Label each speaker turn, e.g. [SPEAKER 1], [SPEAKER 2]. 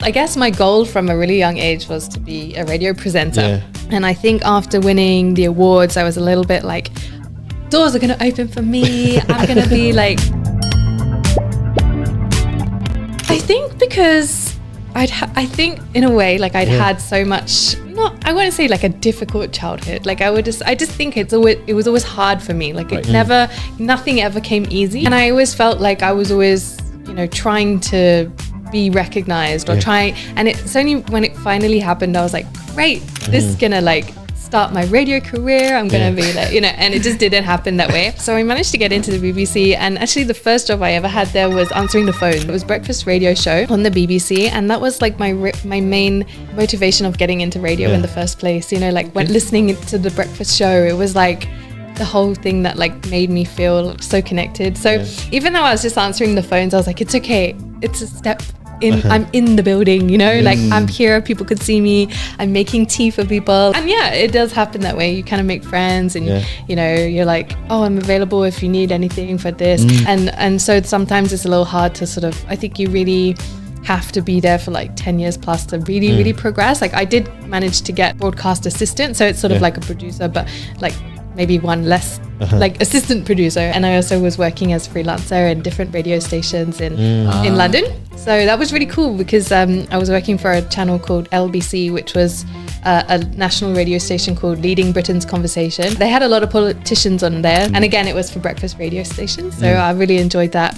[SPEAKER 1] I guess my goal from a really young age was to be a radio presenter.
[SPEAKER 2] Yeah.
[SPEAKER 1] And I think after winning the awards, I was a little bit like, doors are going to open for me. I'm going to be like... I think because I think in a way, like I'd had so much, I wouldn't say like a difficult childhood. Like I just think it was always hard for me. Like nothing ever came easy. And I always felt like I was always, trying to be recognized or trying, and it's only when it finally happened, I was like, great, this is gonna like start my radio career. I'm gonna be like, and it just didn't happen that way. So I managed to get into the BBC, and actually the first job I ever had there was answering the phone. It was breakfast radio show on the BBC, and that was like my main motivation of getting into radio in the first place. When listening to the breakfast show, it was like the whole thing that like made me feel so connected. So even though I was just answering the phones, I was like, it's okay, it's a step in. I'm in the building, like I'm here, people could see me, I'm making tea for people. And it does happen that way. You kind of make friends, and you're like, oh, I'm available if you need anything for this. And so sometimes it's a little hard to sort of, I think you really have to be there for like 10 years plus to really progress. Like I did manage to get broadcast assistant, so it's sort of like a producer, but like maybe one less like assistant producer. And I also was working as freelancer in different radio stations in London. So that was really cool because I was working for a channel called LBC, which was a national radio station called Leading Britain's Conversation. They had a lot of politicians on there. And again, it was for breakfast radio stations. So I really enjoyed that.